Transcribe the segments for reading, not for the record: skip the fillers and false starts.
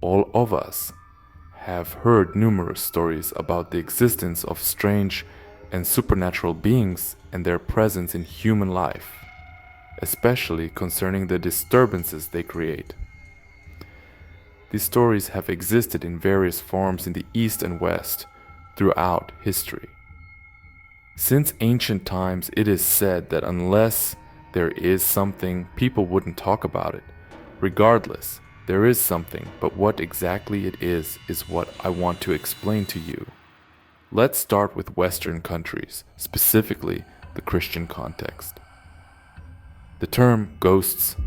All of us have heard numerous stories about the existence of strange and supernatural beings and their presence in human life, especially concerning the disturbances they create. These stories have existed in various forms in the East and West throughout history. Since ancient times, it is said that unless there is something, people wouldn't talk about it. Regardless, there is something, but what exactly it is what I want to explain to you. Let's start with Western countries, specifically the Christian context. The term ghosts,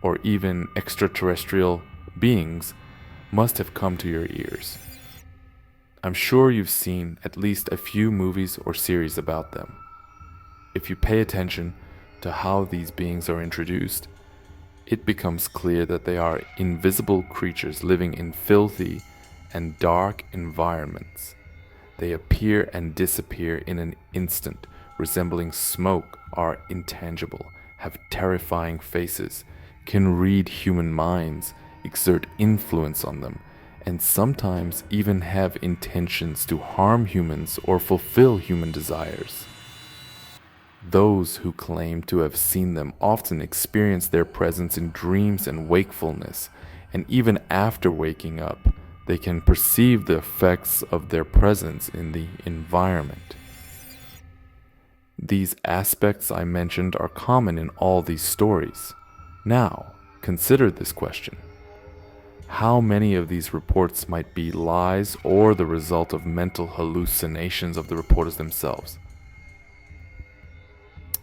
or even extraterrestrial beings, must have come to your ears. I'm sure you've seen at least a few movies or series about them. If you pay attention to how these beings are introduced, it becomes clear that they are invisible creatures living in filthy and dark environments. They appear and disappear in an instant, resembling smoke, are intangible, have terrifying faces, can read human minds, exert influence on them, and sometimes even have intentions to harm humans or fulfill human desires. Those who claim to have seen them often experience their presence in dreams and wakefulness, and even after waking up, they can perceive the effects of their presence in the environment. These aspects I mentioned are common in all these stories. Now, consider this question. How many of these reports might be lies or the result of mental hallucinations of the reporters themselves?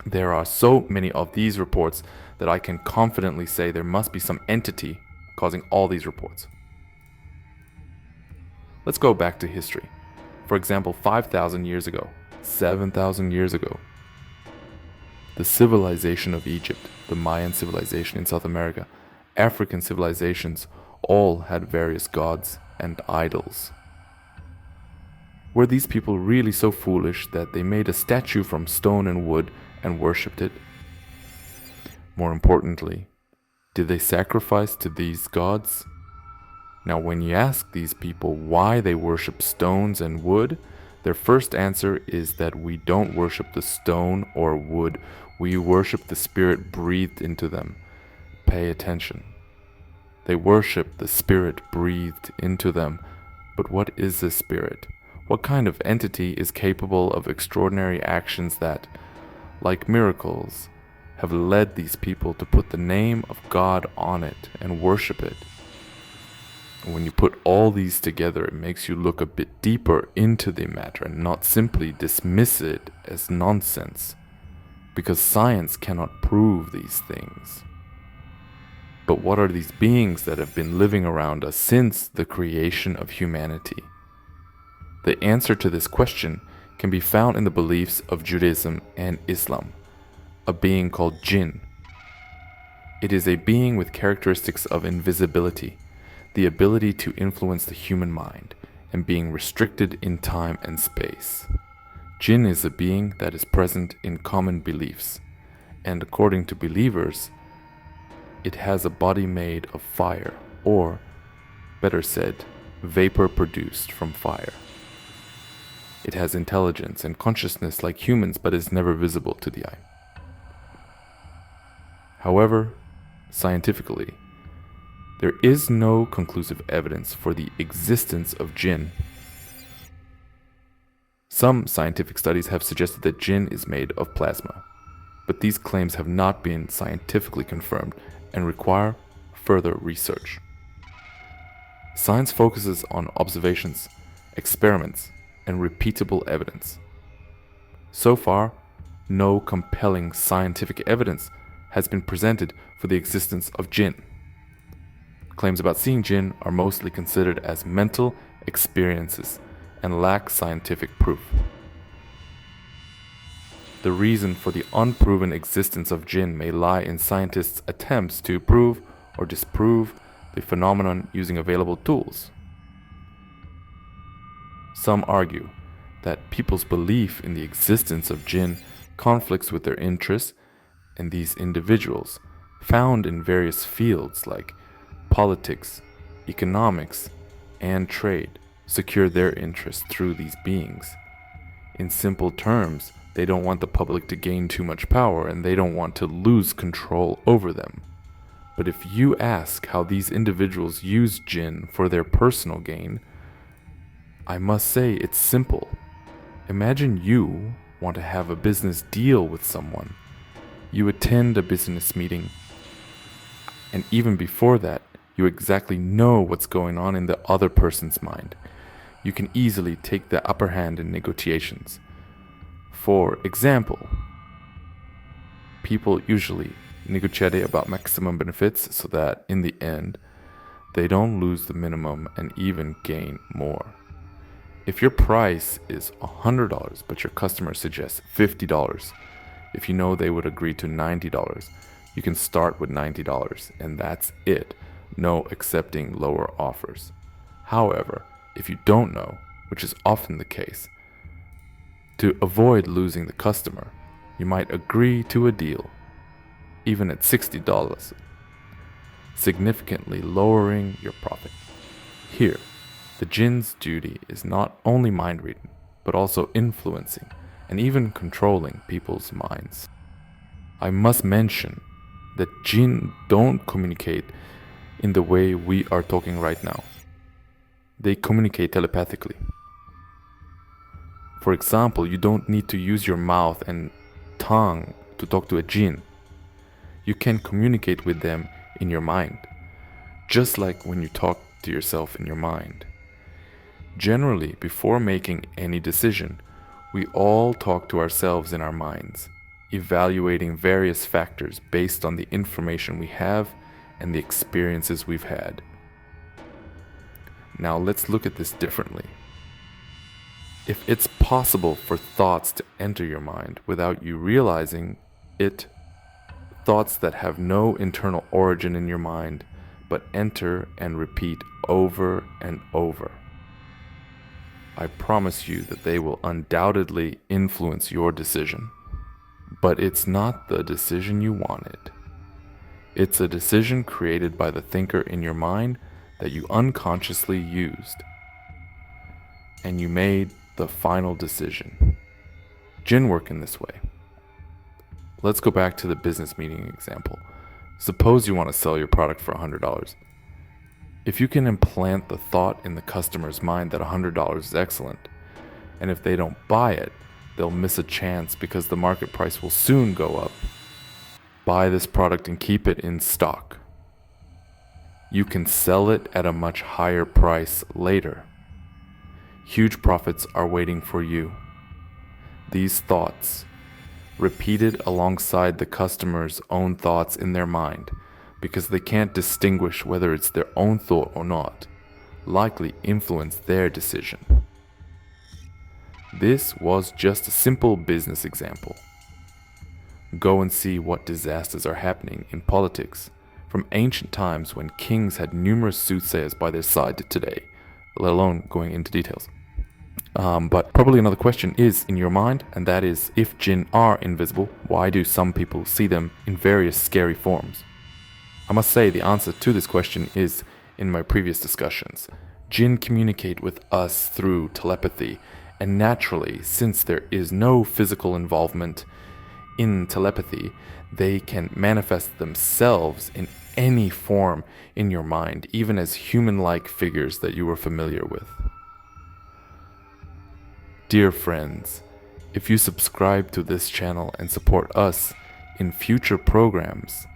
There are so many of these reports that I can confidently say there must be some entity causing all these reports. Let's go back to history. For example, 5,000 years ago, 7,000 years ago, the civilization of Egypt, the Mayan civilization in South America, African civilizations, all had various gods and idols. Were these people really so foolish that they made a statue from stone and wood and worshipped it? More importantly, did they sacrifice to these gods? Now, when you ask these people why they worship stones and wood, their first answer is that we don't worship the stone or wood, we worship the spirit breathed into them. Pay attention. They worship the spirit breathed into them. But what is this spirit? What kind of entity is capable of extraordinary actions that, like miracles, have led these people to put the name of God on it and worship it? And when you put all these together, it makes you look a bit deeper into the matter and not simply dismiss it as nonsense, because science cannot prove these things. But what are these beings that have been living around us since the creation of humanity? The answer to this question can be found in the beliefs of Judaism and Islam, a being called Jinn. It is a being with characteristics of invisibility, the ability to influence the human mind, and being restricted in time and space. Jinn is a being that is present in common beliefs, and according to believers, it has a body made of fire, or, better said, vapor produced from fire. It has intelligence and consciousness like humans, but is never visible to the eye. However, scientifically, there is no conclusive evidence for the existence of Jinn. Some scientific studies have suggested that Jinn is made of plasma, but these claims have not been scientifically confirmed and require further research. Science focuses on observations, experiments, and repeatable evidence. So far, no compelling scientific evidence has been presented for the existence of Jinn. Claims about seeing Jinn are mostly considered as mental experiences and lack scientific proof. The reason for the unproven existence of Jinn may lie in scientists' attempts to prove or disprove the phenomenon using available tools. Some argue that people's belief in the existence of Jinn conflicts with their interests, and these individuals, found in various fields like politics, economics, and trade secure their interests through these beings. In simple terms, they don't want the public to gain too much power and they don't want to lose control over them. But if you ask how these individuals use Jinn for their personal gain, I must say it's simple. Imagine you want to have a business deal with someone. You attend a business meeting, and even before that, you exactly know what's going on in the other person's mind. You can easily take the upper hand in negotiations. For example, people usually negotiate about maximum benefits so that in the end, they don't lose the minimum and even gain more. If your price is $100 but your customer suggests $50, if you know they would agree to $90, you can start with $90 and that's it. No accepting lower offers. However, if you don't know, which is often the case, to avoid losing the customer, you might agree to a deal, even at $60, significantly lowering your profit. Here, the Jinn's duty is not only mind reading, but also influencing and even controlling people's minds. I must mention that Jinn don't communicate in the way we are talking right now. They communicate telepathically. For example, you don't need to use your mouth and tongue to talk to a Jinn. You can communicate with them in your mind, just like when you talk to yourself in your mind. Generally, before making any decision, we all talk to ourselves in our minds, evaluating various factors based on the information we have and the experiences we've had. Now let's look at this differently. If it's possible for thoughts to enter your mind without you realizing it, thoughts that have no internal origin in your mind but enter and repeat over and over, I promise you that they will undoubtedly influence your decision. But it's not the decision you wanted. It's a decision created by the thinker in your mind that you unconsciously used. And you made the final decision. Jinn work in this way. Let's go back to the business meeting example. Suppose you want to sell your product for $100. If you can implant the thought in the customer's mind that $100 is excellent, and if they don't buy it, they'll miss a chance because the market price will soon go up. Buy this product and keep it in stock. You can sell it at a much higher price later. Huge profits are waiting for you. These thoughts, repeated alongside the customer's own thoughts in their mind, because they can't distinguish whether it's their own thought or not, likely influence their decision. This was just a simple business example. Go and see what disasters are happening in politics from ancient times when kings had numerous soothsayers by their side to today, let alone going into details. But probably another question is in your mind, and that is, if Jinn are invisible, why do some people see them in various scary forms? I must say the answer to this question is in my previous discussions. Jinn communicate with us through telepathy, and naturally, since there is no physical involvement in telepathy, they can manifest themselves in any form in your mind, even as human-like figures that you are familiar with. Dear friends, if you subscribe to this channel and support us in future programs,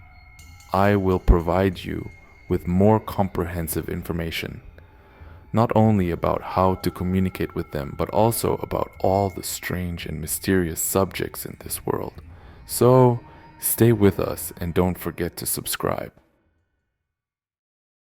I will provide you with more comprehensive information, not only about how to communicate with them, but also about all the strange and mysterious subjects in this world. So, stay with us and don't forget to subscribe.